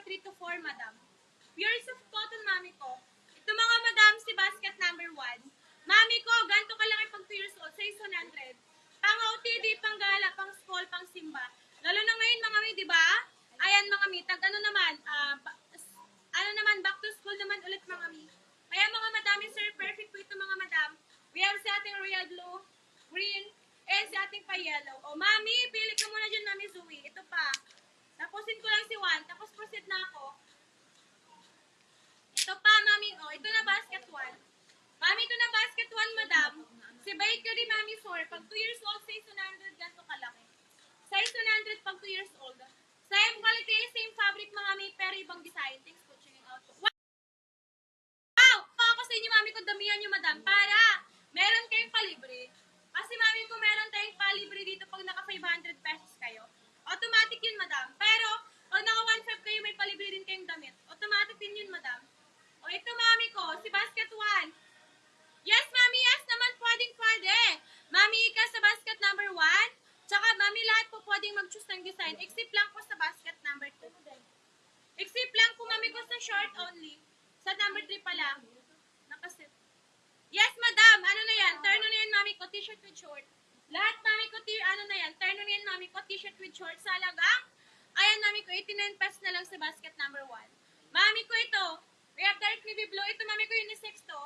3 to 4, madam. Pure soft cotton, mami ko. Ito mga madam, si basket number 1. Mami ko, ganito kalaki pag 2 years old, size 100. Pang OTD, pang gala, pang school, pang simba. Lalo na ngayon mga mi, di ba? Ayan mga mi, tag ano naman, back to school naman ulit mga mi. Kaya mga madam, sir, perfect po ito mga madam. We have sa ating royal blue, green, and sa ating pa yellow. O mami, pili ka muna dyan, mami Zoe. Ito pa. Tapusin ko lang si Juan, tapos proceed na ako. Ito pa, mami. O, ito na basket 1. Mami, ito na basket 1, madam. Si bakery, mami, 4. Pag 2 years old, size 100, ganito kalaki. Size 100 pag 2 years old. Same quality, same fabric, mga mi, pero ibang design. Thanks for checking out. Wow! Ako sa inyo, mami, kung damihan nyo, madam, para meron kayong palibre. Kasi, mami, kung meron tayong palibre dito pag naka 500 pesos kayo, automatic yun, madam. Pero, pag naka 1.5 kayo, may palibre din kayong damit. Automatic din yun, madam. O, ito, mami ko, si basket 1. Yes, mami, yes naman, pwede. Mami, ika sa basket number 1. Tsaka, mami, lahat po pwedeng mag-choose ng design. Except lang po sa basket number 2. Except lang po, mami ko, sa short only. Sa number 3 pa lang. Nakasit. Yes, madam. Ano na yan? Terno na yan, mami ko. T-shirt with short. Lahat, mami ko, ano na yan? Terno na yan, mami ko. T-shirt with short. Salagang. Ayan, mami ko. 89 pesos na lang sa basket number 1. Mami ko ito. We have dark navy blue. Ito, mami ko, unisex to.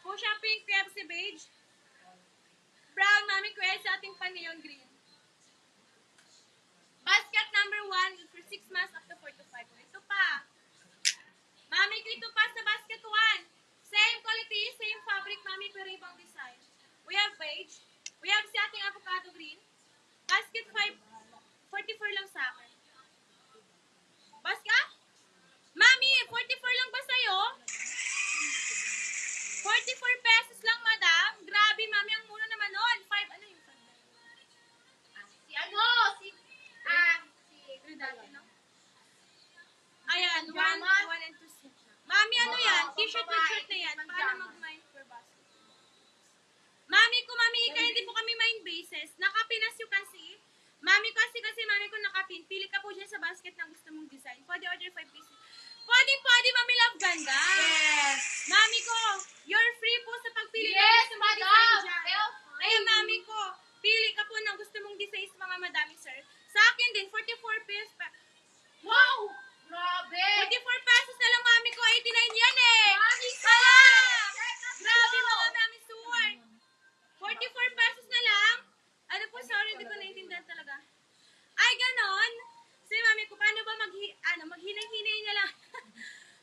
Pusha pink. We have si beige. Brown, mami ko. Yan sa ating pan-neon green. Basket number 1 is for 6 months up to 4 to 5. Ito pa. Mami ko, ito pa sa basket 1. Same quality, same fabric, mami, pero ibang design. We have beige. We have si ating avocado green. Basket 5, 44 lang sa akin. Basket? Mami, 44 lang ba sa'yo? 44 pesos lang, madam. Grabe, mami, ang mura naman nun. 5, ano yung dati, no? Ayan, 1 and 2. Mami, ano yan? T-shirt with shirt na yan. Paano mag-mind per basket? Mami ko, mami, ika, hindi po kami mind bases. Nakapin as you can see. Mami ko, kasi mami ko nakapin. Pili ka po dyan sa basket na gusto mong design. Pwede order 5 pieces. Pwede, mami, love, ganda. Yes. Mami ko, you're free po sa pagpili ng Yes, gusto mong madam. design dyan. Kaya, mami ko, pili ka po ng gusto mong design sa mga madami, sir. Sa akin din, 44 pesos pa. Wow! Grabe! 44 pesos na lang, mami ko. 89 yan eh. Mami ko! Grabe mga mami suwar. 44 pesos na lang. Ano po, sorry, hindi ko naintindihan talaga. Ay, ganon. So, mami ko, paano ba maghinay-hinay na lang?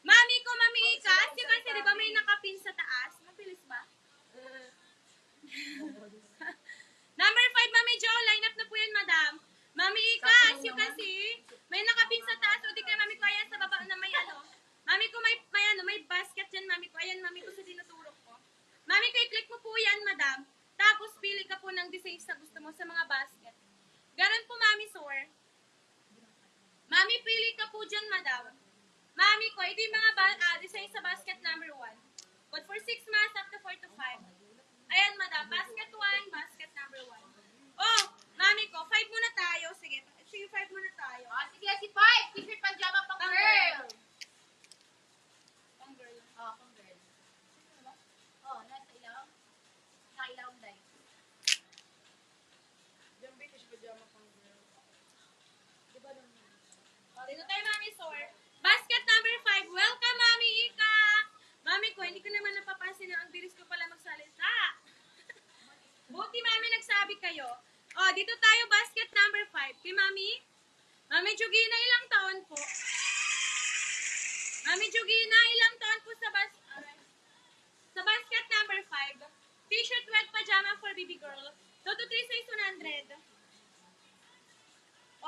Mami ko, mami ika. Kasi di ba may nakapin sa taas? Mabilis ba? Number 5, mami Jo. Line up na po yan, madam. Mami ika, as you can see, may nakapin sa taas. O di kaya, mami ko, ayan sa baba na may ano. Mami ko, may basket dyan, mami ko. Ayan, mami ko, sa tinuturo ko. Mami ko, i-click mo po yan, madam. Tapos, pili ka po ng design sa gusto mo sa mga basket. Ganon po, mami, sir. Mami, pili ka po dyan, madam. Mami ko, ito yung mga design sa basket number 1. But for 6 months, up to 4 to 5. Ayan, madam. Basket 1, basket number 1. Oh, mami ko, 5 muna tayo. Sige, 5 muna tayo. Sige, si 5. T-shirt pajama pang Pang girl. Pang girl. Pang girl. Nasa ilaw. Nakailaw dahil. Dito tayo, mami, sir. Basket number 5. Welcome, mami Ika. Mami ko, hindi ko naman napapansin na ang bilis ko pala magsalita. Buti, mami, nagsabi kayo. Oh, dito tayo, basket number 5. Kay mami? Mami Jugina, ilang taon po? Mami Jugina, ilang taon po sa basket number 5? T-shirt, wet pajama for baby girl. 2 to 3 size 100.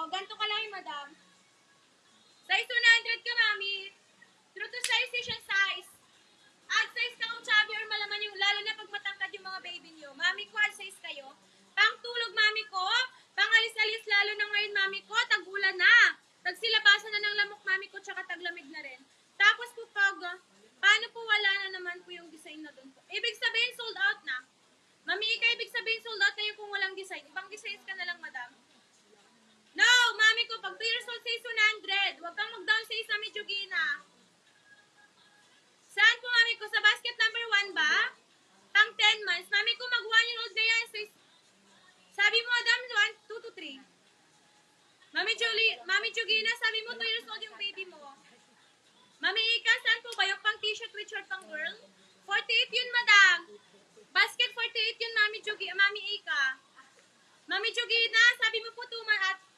Oh, ganito ka lang, madam. Size 100 ka, mami. True to size is yung size. Add size ka kung chubby or malaman yung, lalo na pag matangkad yung mga baby niyo. Mami ko, add size kayo. Pang tulog, mami ko. Pang alis-alis, lalo na ngayon, mami ko. Tag-ulan na. Tagsilabasan na ng lamok, mami ko, tsaka taglamig na rin. Tapos po paano po wala na naman po yung design na doon po? Ibig sabihin, sold out na. Mami, ibig sabihin, sold out na yung kung walang design. Ibang designs ka na lang, madam. No, mami ko, pag 2 years old si Mami Chugina, sabi mo po 2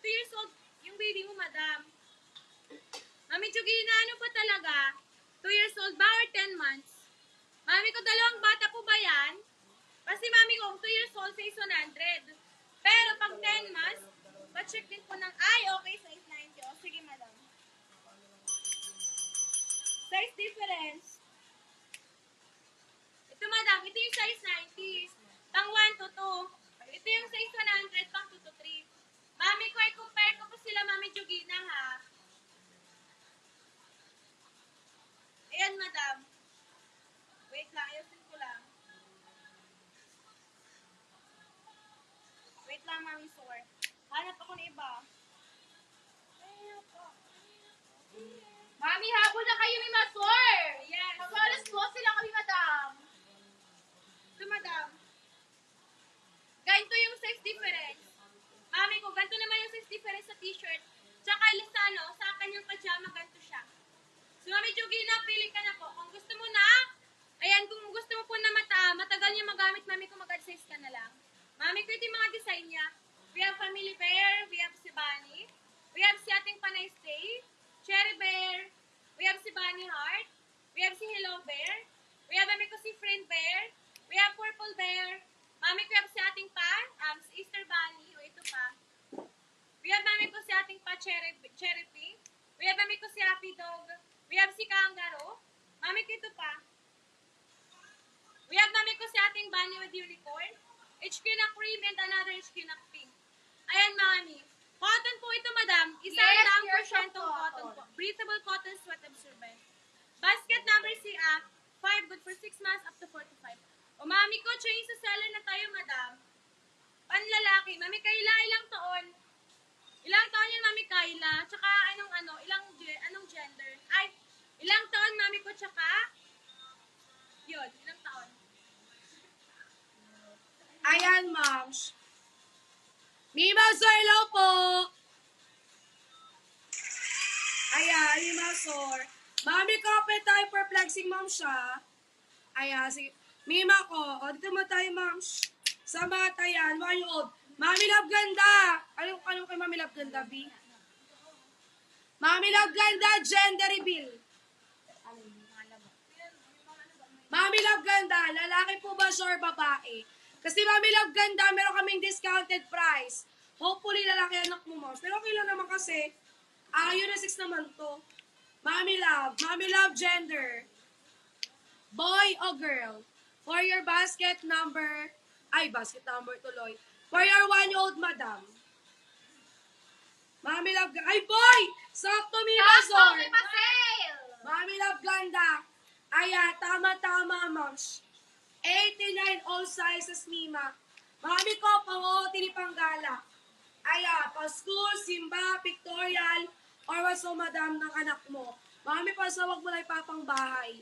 years old yung baby mo, madam. Mami Chugina, ano pa talaga? 2 years old ba or 10 months? Mami ko, dalawang bata po ba yan? Kasi mami ko, 2 years old, size 100. Pero pag 10 months, pa-check din po ng, ay, okay, size 90. O, sige, madam. Size difference. Ito, madam, ito yung size 90. Pang 1 to 2. Ito yung size 100, pang 2 to 3. Mami ko, i-compare ko po sila, Mami Jugina, ha? Ayan, madam. Wait lang, ayusin ko lang. Wait lang, Mami Sor. Hanap ako ng iba. Mami, habol na kayo ni Masor. Yes. Mag-alas 12 lang kami, madam. Ito, madam. Ganito yung size difference. Mami ko, ganito naman yung size difference sa t-shirt. Tsaka Lizano, sa akin yung pajama, ganito siya. So, Mami Jugina, pili ka na po. Kung gusto mo na, ayan, kung gusto mo po na matagal niya magamit, Mami ko, mag-adsize ka na lang. Mami ko, ito yung mga design niya. We have Family Bear, we have si Bunny, we have si Ating Panay Stay, Cherry Bear, we have si Bunny Heart, we have si Hello Bear, we have Mami ko si Friend Bear, we have Purple Bear, Mami ko have si Ating si Easter Bunny, o ito pa. We have Mami ko si Ating Cherry Pink, we have Mami ko si Happy Dog, we have si Kangaroo, Mami ko ito pa. We have Mami ko si Ating Bunny with Unicorn, HQ na cream and another HQ na pink. Ayan, Mami. Cotton po ito, madam. Isang Yes, lang pure porsyentong cotton cotton. po. Breathable cotton, sweat absorbent. Basket number CA, 5, good for 6 months, up to 4 to 5. O, Mami ko, change sa seller na tayo, madam. Panlalaki. Mami Kayla, ilang taon? Ilang taon yan, Mami Kayla? Tsaka, anong gender? Ay, ilang taon, Mami ko, tsaka? Yun, ilang taon? Ayan, moms. Mima, sir, hello po. Ayan, Mima, sir. Mami ko, tayo perplexing, mom siya. Ayan, sige. Mima ko, o, dito mo tayo, moms. Sa mata yan, 1 year old. Mami Love Ganda. Ano kay Mami Love Ganda, B? Mami Love Ganda, gender reveal. Mami Love Ganda, lalaki po ba sir babae? Kasi Mami Love Ganda, meron kaming discounted price. Hopefully, lalaki anak mo, moms. Pero okay lang naman kasi, yun na 6 naman to. Mami Love gender. Boy o girl. For your basket number tuloy. For your 1-year-old, madam. Mami Love Ganda. Ay, boy! Sakto, Mima, Sakto, sir. may pa-sale. Mami Love Ganda. Ayan, tama, moms. 89 all sizes, Mima. Mami ko, pang-OOT ni Panggala. Ayan, pa-school, simba, pictorial, or waso madam ng anak mo. Mami ko, sa wag mo lang ipapang bahay.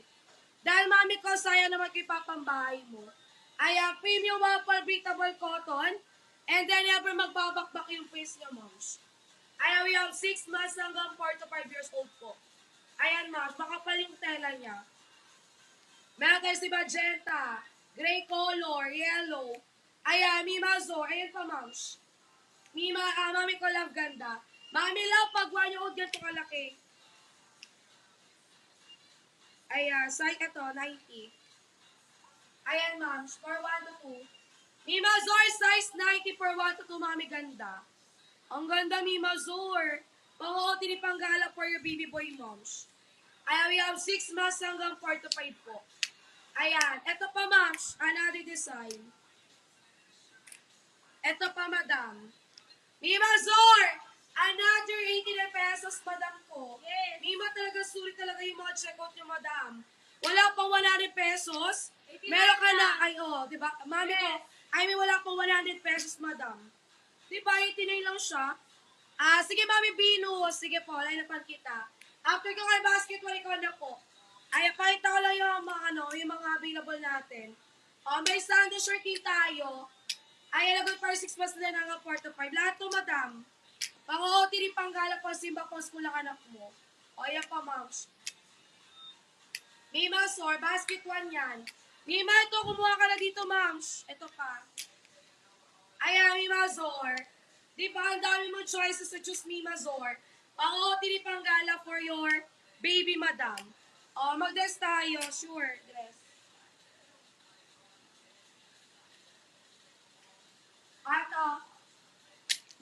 Dahil mami ko, sayang naman kay papang bahay mo. Ayan, premium waffle breathable cotton. And then, never magbabakbak yung face niya, moms. Ayan, we have 6 months hanggang 4 to 5 years old po. Ayan, moms, makapal yung tela niya. Meron tayo si magenta, gray color, yellow. Ayan, Mima Zor. Ayan pa, moms. Mami ko Love Ganda. Mami Love, pag 1 year old ganito kalaki. Ayan, size ito, 90. Ayan, moms, for 1 to 2. Mima Zor, size 90 for 1 to 2, Mami Ganda. Ang ganda, Mima Zor. Pang-OOT ni Panggala for your baby boy, moms. Ayan, we have 6 months hanggang 4 to 5 po. Ayan, ito pa, moms, another design. Ito pa, madam. Mima Zor, another 89 pesos, madam ko. Yes. Mima, talaga sulit talaga yung mga checkout niyo, madam. Wala pang 100 pesos. 89 Meron ka na, na. ay, diba? Mami ko, Yes. wala pang 100 pesos, madam. Diba, 89 lang siya. Sige, Mami Bino. Sige po, line-upan kita. After ko kay basketball, ikaw na po. Ay, pakita ko lang yung mga available natin. May Sunday shirting tayo. Ay, lagot para 6 months na hanggang 4 to 5. Lahat to, madam. Pang-OOT rin Panggala po, simba po, school ang anak mo. O, yan pa, moms. Mima, sir, basket 1 yan. Mima, ito, kumuha ka na dito, moms. Ito pa. Ayan, Mimazor. Di ba, ang dami mong choices sa Diyos, Mimazor. Pang-OT ni Panggala for your baby, madam. O, mag-dress tayo. Sure, dress. Ato.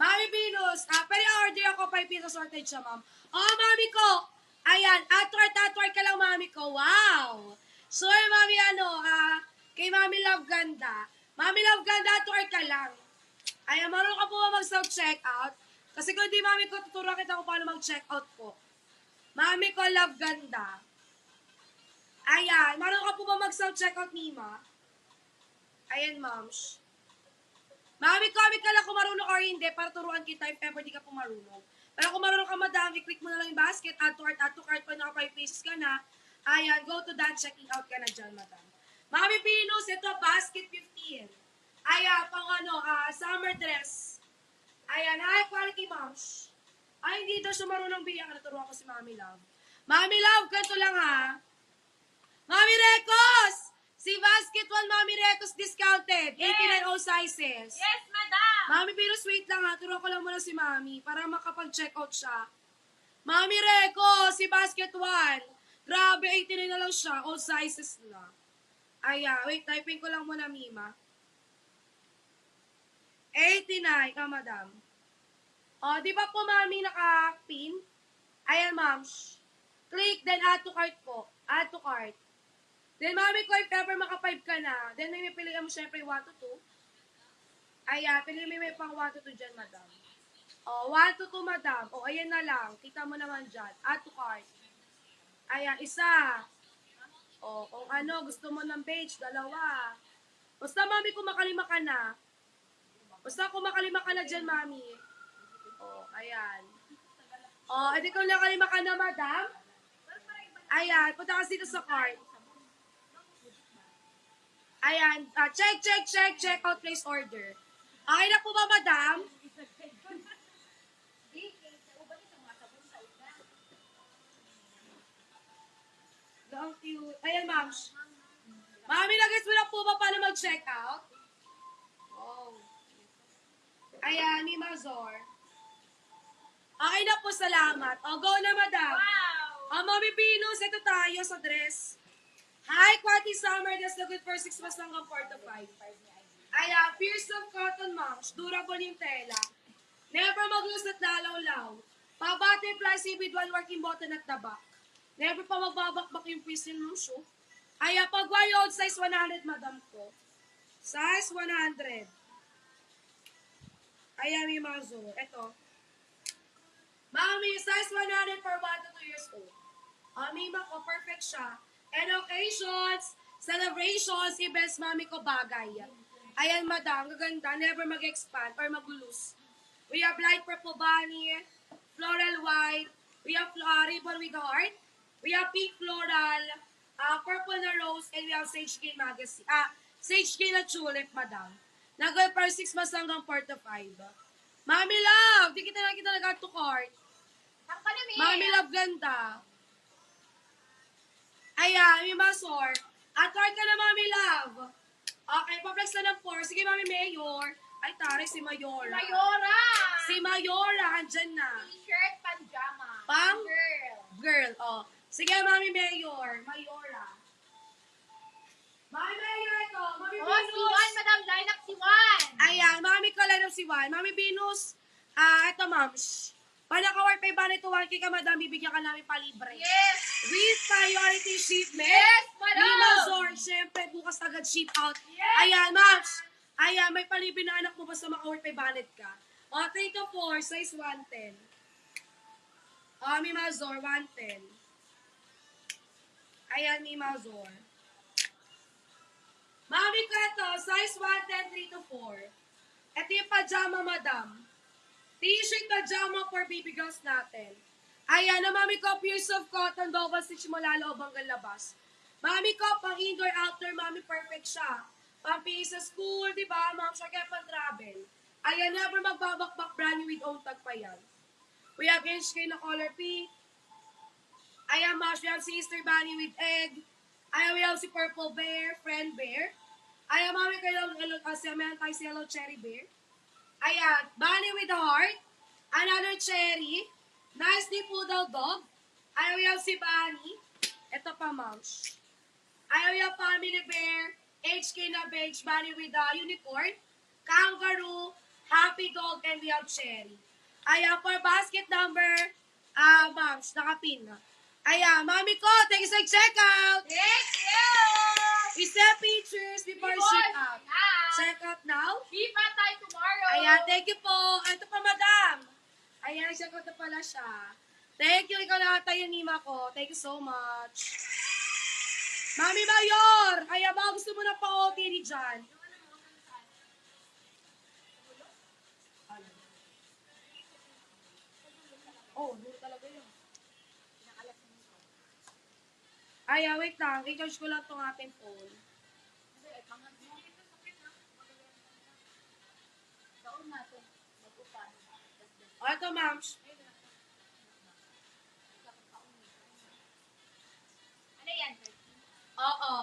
Mami Venus, pwede order ako 5 pesos sorted siya, ma'am. Oh, mami ko. Ayan, atwart ka lang, mami ko. Wow. So, mami, kay Mami Love Ganda. Mami Love Ganda, atwart ka lang. Ayan, marunong ka po ba mag-self-check out? Kasi kung di, mami ko, tuturuan kita kung paano mag-check out po. Mami ko, Love Ganda. Ayan, marunong ka po ba mag-self-check out, Mima? Ayan, ma'am. Mami, comment ka lang kung marunong or hindi para turuan kita if ever di ka po marunong. Pero kung marunong ka madam, i-click mo na lang yung basket, add to cart pa naka 5 pesos ka na. Ayan, go to that, checking out ka na dyan, madam. Mami Pinus, ito, basket 15. Ayan, summer dress. Ayan, high quality, moms. Ay, hindi daw siya marunong biyak. Naturuan ko si Mami Love. Mami Love, ganito lang ha. Mami Recos! Si Basket 1, Mami Recos discounted. 89 all sizes. Yes, madam! Mami, pero sweet lang ha. Turuan ko lang muna si Mami para makapag-check out siya. Mami Recos, si Basket 1. Grabe, 89 na lang siya. All sizes na. Wait, typing ko lang muna, Mima. 89, madam. O, di ba po, Mami, naka-pin? Ayan, ma'am. Click, then add to cart po. Add to cart. Then, Mami ko, if ever maka-5 ka na, then may pilihan mo syempre 1 to 2. Ayan, pilihan mo may pang 1 to 2 dyan, madam. O, 1 to 2, madam. O, ayan na lang. Kita mo naman dyan. Add to cart. Ayan, isa. O, kung gusto mo ng beige, 2. Basta, Mami, kung makalima ka na. Basta kung makalima ka na dyan, Mami. O, ayan. O, edi kung nakalima ka na, madam. Ayan, punta ka dito sa cart. Ayan, check out place order. Okay na po ba, madam? Ang cute. Ayan, ma'am. Mami, nag-guess mo na po ba paano mag-check out? Oh. Ayan, ni Mazor. Okay na po, salamat. O, go na, madam. Wow! Mami Pinus, ito tayo sa dress. High quality summer dress na good for 6 months hanggang 4 to 5. Ayan, fierce of cotton, moms. Durable yung tela. Never mag-loose at lalaw-law. Pa-butterfly with one working button at the back. Never pa magbabakbak yung pistil ng shoe. Ayan, pag wild size 100, madam ko. Size 100. Ayan, may mazo. Ito. Mami, size 100 for 1 to 2 years old. Mima ko, perfect siya. And occasions, celebrations, events, mami ko bagay. Ayan, madam, gaganda. Never mag-expand or mag-loose. We have light purple bunny, floral white. We have ribbon with heart. We have pink floral, purple na rose, and we have sage green magazine. Sage green na tulip, madam. Nag-go per 6 months hanggang 4 to 5. Mami love, di kita nag-to cart. Ang kanami. Mami love, ganda. Ayan, may masor. At cart ka na, Mami love. Okay, pa-flex na ng 4. Sige, Mami Mayor. Ay, tari, si Mayora. Mayora. Si Mayora, andyan na. T-shirt, pajama. Pang? Girl. Girl, oh. Sige, Mami Mayor. Mayora. Mami Mayor, ito. Mami Oh, Venus. si Juan, madam. Line up si Juan. Ayan, Mami ko lang si Juan. Mami Venus. Ito, ma'am. Pag naka-work pay ba nito, 1K ka, madam, bibigyan ka namin palibre. Yes. With priority shipment. Yes, madam. Lima Zor, syempre, bukas agad ship out. Yes. Ayan, ma'am. Ayan, may palibre na anak mo basta maka-work pay bannet ka. O, 3 to 4, size 110. O, Mima Zor, 110. Ayan, Mima Zor. Mami ko ito, size 110, 3 to 4. Ito yung pajama, madam. T-shirt pajama for baby girls natin. Ayan, na mami ko, pure soft cotton, double stitch mula loob hanggang labas. Mami ko, pang indoor, outdoor, mami, perfect siya. Pang sa school, di ba? Ma'am, siya kaya pang travel. Ayan, never magbabakbak, brand new with own tag pa yan. We have HK na color pink. Ayan, ma'am, we have si Easter Bunny with egg. Ayan, we have si Purple Bear, Friend Bear. Ayan, mami, kayo, meron tayo si Yellow Cherry Bear. Ayan, bunny with a heart. Another cherry. Nicely poodle dog. Ayaw yan si Bunny. Ito pa, mouse. Ayaw yan family bear. HK na beige. Bunny with a unicorn. Kangaroo. Happy dog. And we have cherry. Ayan, for basket number, mouse, nakapin na. Ayan, mami ko, thank you sa check out. Thank you! Isa pictures before ship out. Check out now. Viva tayo tomorrow! Ayan, thank you po. Ito pa, madam. Ayan, check out na pala siya. Thank you, ikaw na tayo nima ko. Thank you so much. Mami Mayor! Ayan ba, gusto mo na pa-OT ni John? Oh, doon talaga yun. Ayan, wait lang. I-charge ko lang itong ating phone. O, ito, ma'am. Ano yan? Oo.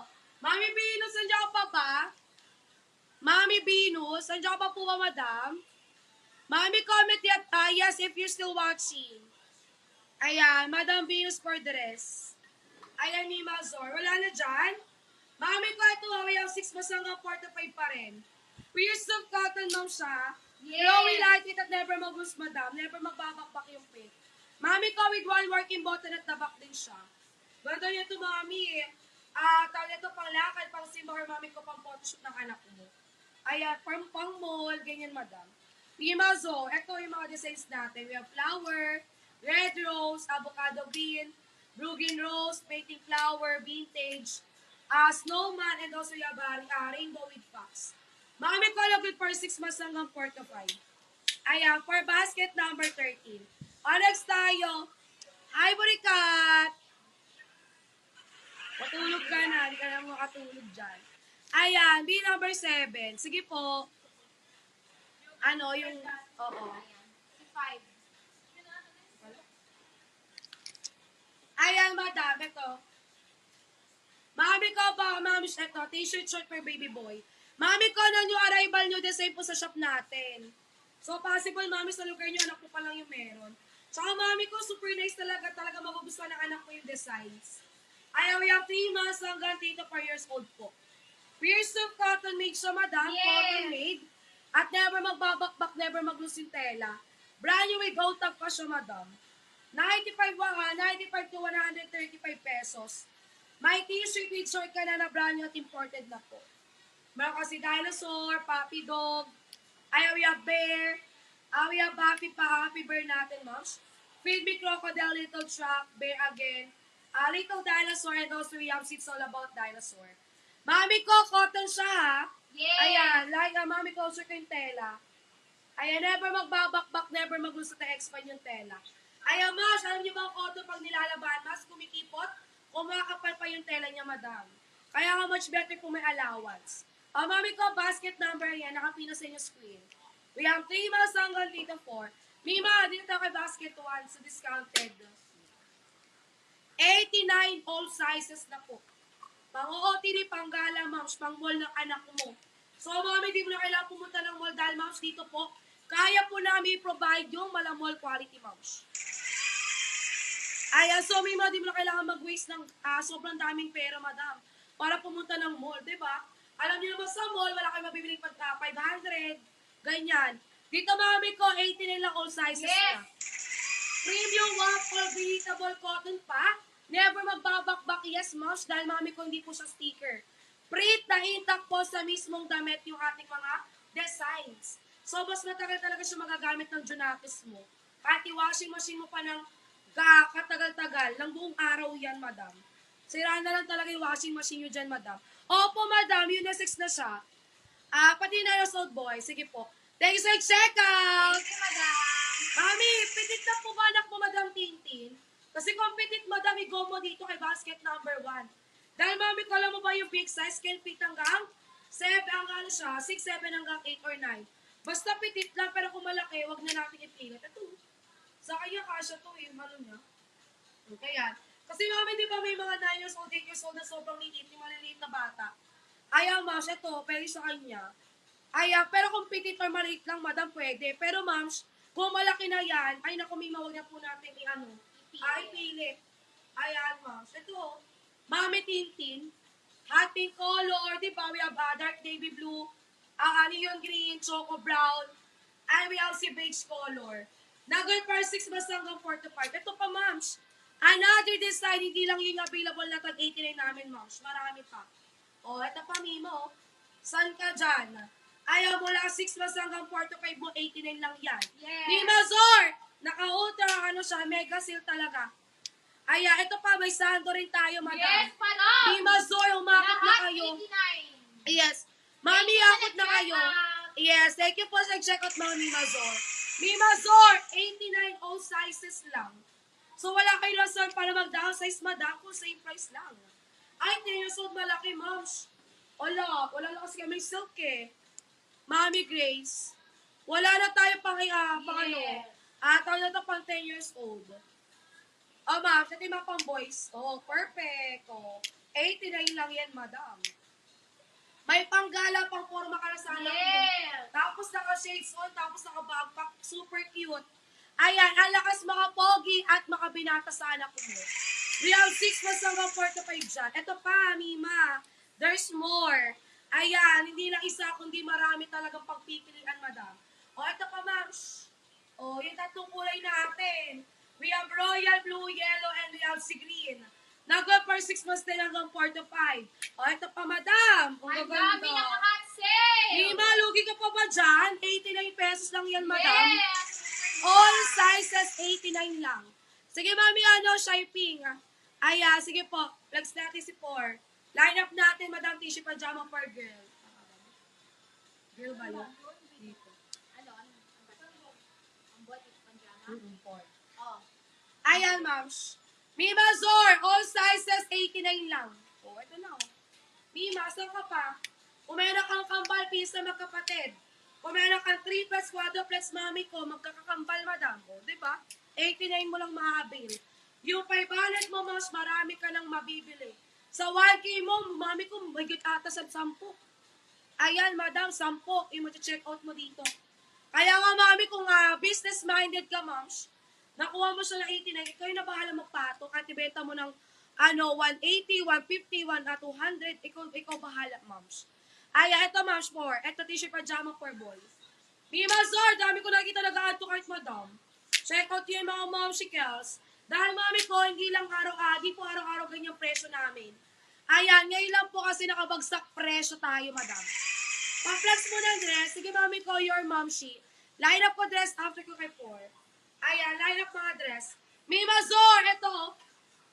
Mami Venus, nandiyan ka pa ba? Mami Venus, nandiyan ka pa po ba, madam? Mami, comment yet, yes, if you're still watching. Ayan, Madam Venus for the rest. Ayan ni Mazor. Wala na dyan? Mami ko, ito, we have 6 mas hanggang 45 pa rin. Pure silk cotton, ma'am siya. Yes. Glowy light it at never mag-loose, madam. Never magbabakbak yung pink. Mami ko, with one working button at the back din siya. Ganda niya ito, mami. Tawag ito pang lakad, pang simba, or mami ko pang photoshoot ng anak mo. Ayan, pang mall, ganyan, madam. Limazo, ito yung mga designs natin. We have flower, red rose, avocado bean, Bruggen rose, painting flower, vintage, snowman, and also yung rainbow with fox. Mami ko lang good for 6 months hanggang 4 to 5. Ayan, for basket number 13. Next tayo, Ivory Cat. Matulog ka na, hindi ka na makatulog dyan. Ayan, B number 7. Sige po. Ano, yung, oo. Si 5. Ayan, madam, ito. Mami ko ba, mami, ito, t-shirt short for baby boy. Mami ko na yung arrival nyo, design po sa shop natin. So, possible, mami, sa lugar nyo, anak ko pa lang yung meron. Tsaka, mami ko, super nice talaga magugustuhan ng anak ko yung designs. Ayaw yung 3 months hanggang 3 to 4 years old po. Pure silk cotton made siya, madam. Yes. Cotton made. At never magbabakbak, never mag-loose yung tela. Brand new with gold tag pa siya, madam. 95 to 135 pesos. May t-shirt with short ka na brand new at imported na po. Meron kasi dinosaur, puppy dog, ayaw yung bear, ayaw yung happy bear natin, moms. Feed me crocodile, little truck, bear again, little dinosaur, and also we have seats all about dinosaur. Mami ko, cotton siya ha. Yes. Ayan, like mami ko, sure ko yung tela. Ayan, never magbabakbak, never mag-gusto na expand yung tela. Ayan, mas, alam niyo ba ang cotton pag nilalaban, mas kumikipot, kumakapal pa yung tela niya, madam. Kaya nga much better kung may allowance. Mami ko, basket number yan, nakapina sa inyo screen. We have 3 months hanggang dito 4. Mima, dito tayo kay basket 1 sa discounted. 89 all sizes na po. Pang-OOTD, pang-gala, moms, pang-mall ng anak mo. So, mami, di mo na kailangan pumunta ng mall dahil, moms, dito po, kaya po namin provide yung malamall quality, moms. Ayan, so, Mima, di mo na kailangan mag-waste ng sobrang daming pera, madam, para pumunta ng mall, di ba? Alam niyo naman sa mall, wala kayong mabibiling pagka 500, ganyan. Dito, mami ko, 89 lang all sizes Yes. na. Premium waffle, breathable cotton pa. Never magbabakbak, yes, moms, dahil mami ko hindi po siya sticker. Print na intact po sa mismong damit yung ating mga designs. So, mas matagal talaga siya magagamit ng Junakis mo. Kahit i-washing machine mo pa ng katagal-tagal, ng buong araw yan, madam. Sira na lang talaga yung washing machine nyo dyan, madam. Opo, madam, unisex na siya. Pati na yung old boy. Sige po. Thank you sa check out! Thank you, madam. Mami, petit na po ba anak mo, Madam Tintin? Kasi kung petit, Madam, i-go mo dito kay basket number 1. Dahil, mami, kala mo ba yung big size? Can fit hanggang 7, hanggang siya, 6, 7, hanggang 8 or 9. Basta petit lang, pero kung malaki, wag na natin ipilit. Ito, sa kanya kasya to, yung ano niya. Okay, yan. Kasi, mami, di ba may mga 9 years old, 8 years old na sobrang liit, yung maliliit na bata. Ayaw, mas, ito, pero sa kanya. Pero competitor maliit lang, madam, pwede. Pero ma'am, kung malaki na yan, ay naku, may mawag na po natin ipilit. Ayan, ma'am. Ito, Mami Tintin, hot pink color, di ba? We have dark navy blue, neon green, choco brown, and we have si beige color. Nagol par 6 basta hanggang 4 to 5. Ito pa, ma'am. Another design, hindi lang yung available na tag-89 namin, ma'am. Marami pa. Ito pa, Mimo. San ka dyan? Ayaw mula 6 basta hanggang 4 to 5 mo, 89 lang yan. Yes. Mima Zor! Naka-ultra, siya, mega seal talaga. Ito pa, may sando rin tayo, madam. Yes, madam. Mima Zor, umakot na kayo. 89. Yes. Mami, akot na kayo. Yes, thank you po sa check out mga Mima Zor. Mima Zor, 89 all sizes lang. So wala kayo rason para mag-downsize, madam, kung same price lang. Ay, 10 years old, malaki, moms. Wala lang kasi kami silk eh. Mami Grace, wala na tayo pang ano. Tawag na ito pang 10 years old. Ma'am, sa mga pang boys. Perfect. 89 lang yan, madam. May panggala pang forma ka na sana. Yes. Tapos naka-shades on, tapos naka-backpack. Super cute. Ayan, ang lakas mga pogi at makabinata sa anak ko mo. We have 6 plus hanggang 4 to 5 dyan. Ito pa, Mima. There's more. Ayan, hindi lang isa, kundi marami talagang pagpipilian, madam. Ito pa, ma'am. Yung tatlong kulay natin. We have royal blue, yellow, and we have si green. Nag-go for 6 months din hanggang 4 to 5. Ito pa, madam. Ang dami ng hot sale. Lima, lugi ka pa ba dyan? 89 pesos lang yan, madam. Yes. All sizes, 89 lang. Sige, mami, Shiping. Sige po. Flex natin si 4. Line up natin, madam, tissue pajama for girl. Girl ba yun? Dito. Ano? Ang buhat yung panjama? 4. Oh. Ayan, ma'am. Mima Zor, all sizes, 89 lang. Ito na, Mima, saan ka pa? Kung meron kang kambal, pisa magkapatid. Kung meron kang triplex, quadruplex, mami ko, magkakakambal, madam. Diba? 89 mo lang maabil. Yung 500 mo, mas marami ka nang mabibili. Sa 1K mo, mami ko, magigit ata sa 10. Ayan, madam, 10. I-check out mo dito. Kaya nga, mami, kung business-minded ka, moms, nakuha mo siya ng 89, ikaw yung na bahala magpatok at ibenta mo ng 180, 150, 200, ikaw bahala, moms. Ito, moms, 4. Ito, t-shirt pajama for boys. Mima Zor, dami ko nakita nag-add to cart, madam. Check out yung mga momshikels. Dahil mami ko, hindi lang di po araw-araw ganyang presyo namin. Ayan, ngayon lang po kasi nakabagsak presyo tayo, madam. Pa-flex mo ng dress. Sige, mami ko, your momshi. Line up ko dress after ko kay 4. Ayan, line up mga dress. Mima Zor, ito,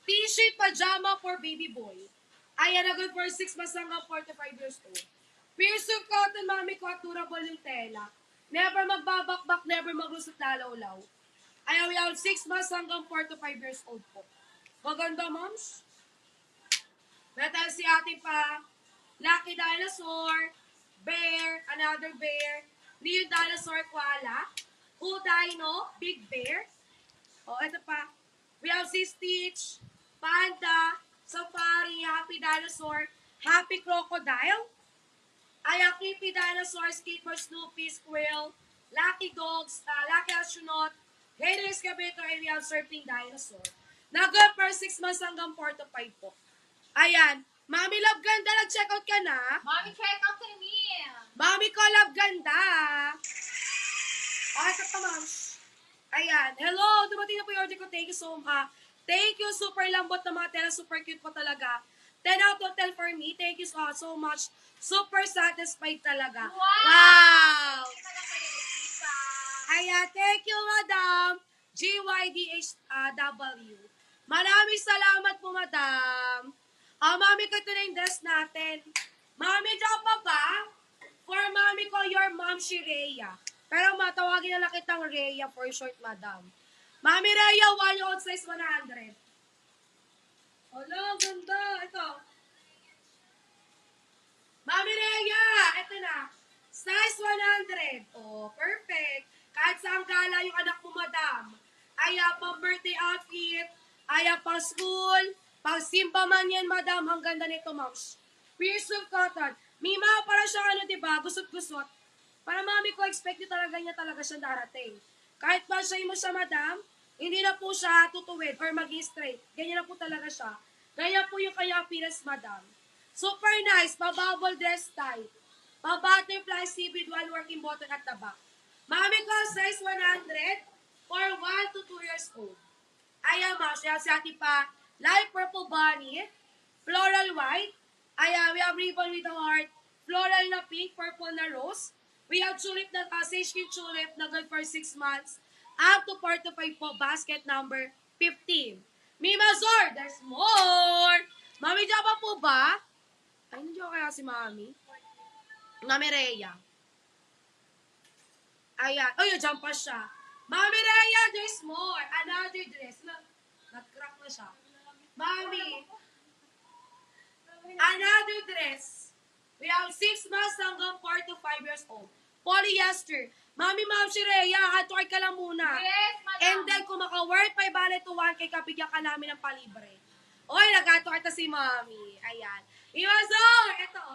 t-shirt pajama for baby boy. Ayan, good for 6 months hanggang 4 to 5 years old. Pure silk cotton, mami ko, at durable yung tela. Never magbabakbak, never maglusot lalaw-law. Ayan, we have 6 months hanggang 4 to 5 years old po. Maganda, moms. Metal si ate pa. Lucky Dinosaur. Bear. Another bear. Leo Dinosaur Koala. Who Dino. Big Bear. Ito pa. We have si Stitch. Panda. Safari. Happy Dinosaur. Happy Crocodile. Ayan, Creepy Dinosaur. Skateboard Snoopy. Squirrel. Lucky Dogs. Lucky Astronaut. Gator Excavator. And we have Surfing Dinosaur. Nag-go per 6 months hanggang 4 to 5 po. Ayan. Mami Love Ganda, nag-check out ka na? Mommy, check out kay me. Mami ko Love Ganda. Ito pa, ma'am. Ayan. Hello, dumating na po yung order ko. Thank you so much. Thank you, super lambot na mga tela. Super cute po talaga. 10 out of 10 for me. Thank you so much. Super satisfied talaga. Wow! Ayan, thank you, madam. GYDHW. Maraming salamat po, madam. Mami ko, ito na yung dress natin. Mami, dyan pa ba? For mami ko, your mom, si Rhea. Pero matawagin na lang kitang Rhea for short, madam. Mami Rhea, 1 year old size 100. Hala, ganda. Ito. Mami Rhea, ito na. Size 100. Perfect. Kahit saan gala yung anak mo, madam. Pang birthday outfit. Pang school. Pang simba man yan, madam. Ang ganda nito, moms. Pure silk cotton. Mima, para siyang diba? Gusot-gusot. Para mami ko, expect niyo talaga siya darating. Kahit pa siya mo siya, madam, hindi na po siya tutuwid or mag-straight. Ganyan na po talaga siya. Ganyan po yung kaya appearance, madam. Super nice, pa-bubble dress type. Pa-butterfly seaweed while working button at the back. Mami ko, size 100 for 1 to 2 years old. Ayan, ma'am, siya si ate pa. Light purple bunny, floral white. Ayan, we have ribbon with a heart. Floral na pink, purple na rose. We have tulip na sage green tulip na good for 6 months. Up to 4 to 5 po, basket number 15. Mima Zor, there's more! Mami, diyan pa po ba? Ay, nandiyan kaya si Mami? Mami Rhea. Ayan. Ay, diyan pa siya. Mami Rhea, there's more. Another dress. Nag-crack na siya. Mami. Another dress. We have 6 months hanggang 4 to 5 years old. Polyester. Mami, Ma'am si Rhea, atward ka lang muna. Yes, madam. And then, kung maka-worth 5 to 1, kay kabigyan ka namin ng palibre. Oy, nag-atward na si Mami. Ayan. Iwazor! Ito.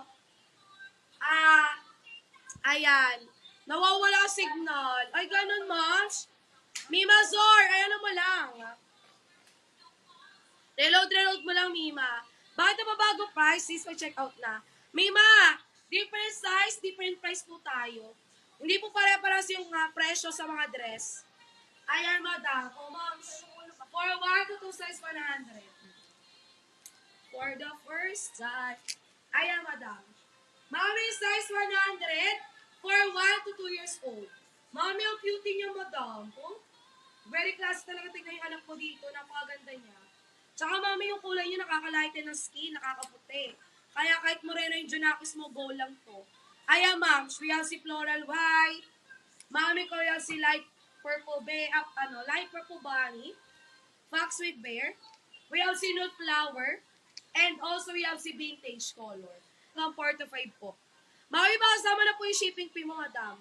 Ayan. Nawawala ang signal. Ay, ganun, Mams. Mima Zor, ayan mo lang. Reload mo lang, Mima. Bakit na bago price? Sis, check out na. Mima, different size, different price po tayo. Hindi po pare-paras yung presyo sa mga dress. Ayan, madam. O, Mams. For 1 to 2 size, 100. For the first size. Ayan, madam. Mami, size 100 for 1 to 2 years old. Mami, ang cute niya, madam. Oh, very classy talaga. Tingnan yung anak ko dito. Napakaganda niya. Tsaka, mami, yung kulay niya nakakalighten ng skin, nakakaputi. Kaya kahit morena yung Junakis mo, go lang to. Ayan, ma'am. We have si floral white. Mami ko yung si light purple light purple bunny. Fox with bear. We have si nude flower. And also, we have si vintage color. Ng 4 to 5 po. Mami, baka sama na po yung shipping fee mo, madam.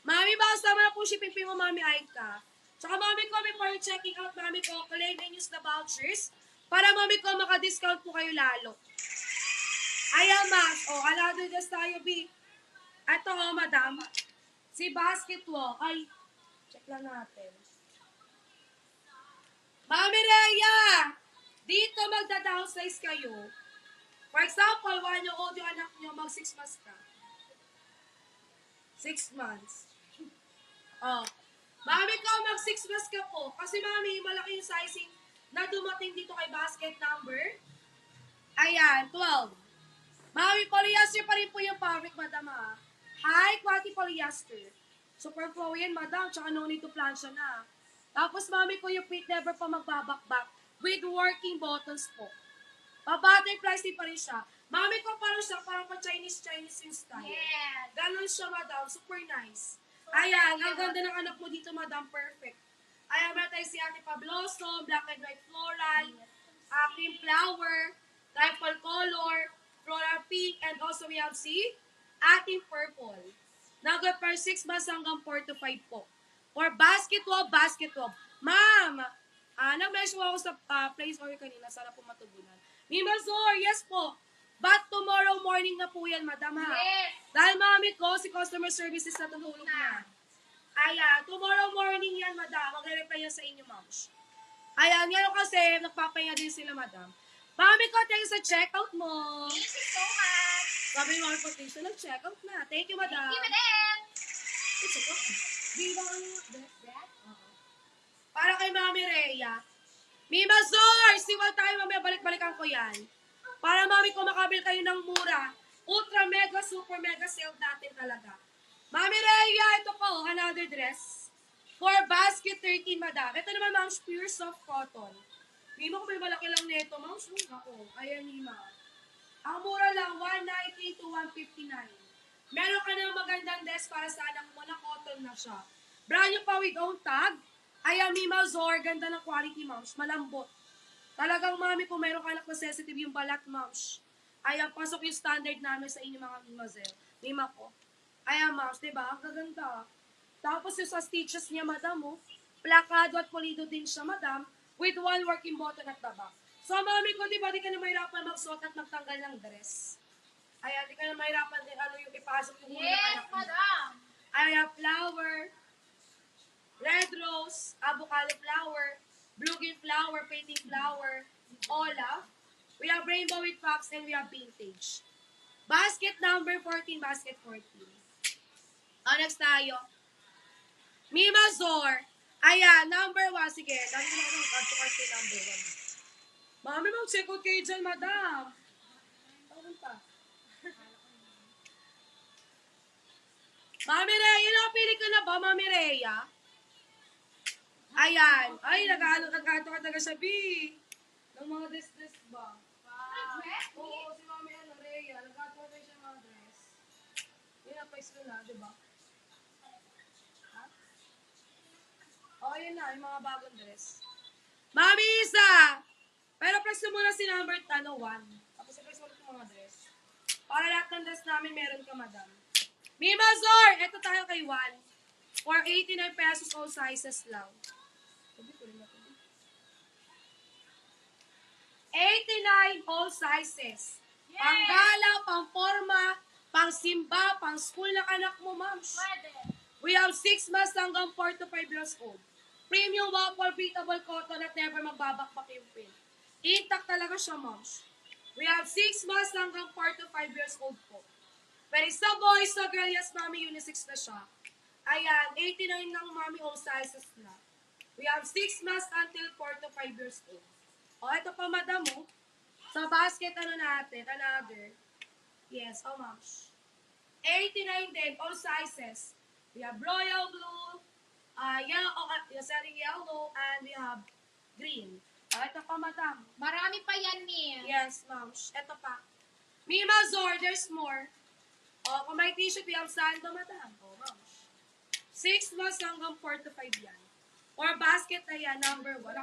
Mami, baka sama na po yung shipping fee mo, Mami Aika. Tsaka, Mami ko, before checking out, Mami ko, claim and use the vouchers para, Mami ko, maka-discount po kayo lalo. Ayan, ma'am. O, another just tayo, B. Ito, madam. Si basketball. Ay, check lang natin. Mami Rhea! Dito magda-downsize kayo. For example, 1 year old yung anak nyo, mag 6 months ka. 6 months. Oh. Mami ko, mag 6 months ka po. Kasi mami, malaki yung sizing na dumating dito kay basket number. Ayan, 12. Mami, polyester pa rin po yung fabric, madam ha. High quality polyester. Super flow yan, madam. Tsaka no need to plancha na. Tapos mami ko yung print never pa magbabakbak with working buttons po. Pa-butterfly sleeve pa rin siya. Mami ko parang pa-Chinese yung style. Yes. Ganon siya, madam. Super nice. Ayan, ang ganda ng anak mo dito, madam. Perfect. Ayan, meron tayo si Ate Pa Blossom, black and white floral, cream flower, rifle color, floral pink, and also we have si Ate Purple. Nag-good for 6 months hanggang 4 to 5 po. For basketball. Ma'am, nag-mention ako sa place order kanina. Sana po matugunan. Mima Zor, yes po. But tomorrow morning na po yan, madam ha. Yes. Dahil mami ko, si customer services na tumulog na. Ayan, tomorrow morning yan, madam. Mag-reply yan sa inyo, ma'am. Ayan, ngayon kasi, nagpapahinga din sila, madam. Mami ko, thank you sa checkout mo. Thank you so much. Sabi mo, potential, nag-checkout na. Thank you, madam. Thank you, madam. It's okay. Bilang that? Para kay Mami Rhea. Mima Zor! Siwal tayo, mamaya balik-balikan ko yan. Para mami ko makabil kayo ng mura. Ultra mega, super mega sale natin talaga. Mami Rhea, ito po, another dress. For basket 13, madam. Ito naman, ma'am, pure soft cotton. Mima ko may malaki lang nito, ma'am. Ako, ayan, Mima. Ang mura lang, 190 to 159. Meron ka na magandang dress para sa anak mo na cotton na siya. Brand new pa with own tag. Ayan, Mima Zor, ganda ng quality, ma'am. Malambot. Talagang, mami, kung meron ka anak na sensitive yung balat, ma'am. Ayan, pasok yung standard namin sa inyo mga Mima ko. Ayan, ma'am, diba? Ang gaganda. Tapos yung sa stitches niya, madam, oh. Plakado at pulido din siya, madam, with 1 working button at the back. So, mami ko, di ba, di ka na mahirapan magsuot at magtanggal ng dress? Ayan, di ka na mahirapan din yung ipasok yung Yes, rose, avocado flower, bluegill flower, painting flower, olive. We have rainbow with pops and we have vintage. Basket number 14, basket 14. Next tayo. Mimazor. Ayan, number 1. Sige, lagi ko na mag-add to number 1. Mami, mag-check out kayo dyan, madam. Ano pa? Mami Rhea, nakapili ka na ba, Mami Rhea? Ayan. Ay, nag-aano ka taga sabi. Ng mga dress ba? Dress? Oo, si Mami Rhea. Nag-aano ka siya mga dress. Yun ang pa-school na, di ba? Ha? Oo, yun na. Yung mga bagong dress. Mami Isa! Pero press mo muna si number 1. Tapos press mo itong mga dress. Para lahat ng dress namin meron ka, madam. Mimazor! Ito tayo kay Juan. For 89 pesos, all sizes lang. 89 all sizes. Yes! Panggala, pang-forma, pang-simba, pang-school ng anak mo, ma'am. Pwede. We have 6 months hanggang 4 to 5 years old. Premium waffle, breathable cotton at never magbabakbak yung print. Intact talaga siya, ma'am. We have 6 months hanggang 4 to 5 years old po. Pero sa boys, sa girl, yes, mami, unisex na siya. Ayan, 89 ng mami, all sizes na. We have 6 months until 4 to 5 years old. O, ito pa, madam, mo. Sa basket, ano natin? Another. Yes, how much? 89 din, all sizes. We have royal blue, yellow, and we have green. O, ito pa, madam. Marami pa yan, Mi. Yes, ma'am. Ito pa. Mimazor, there's more. O, kung may t-shirt, we have sando, madam. O, ma'am. 6 months hanggang 4 to 5 yan. Or basket na yan, number 1.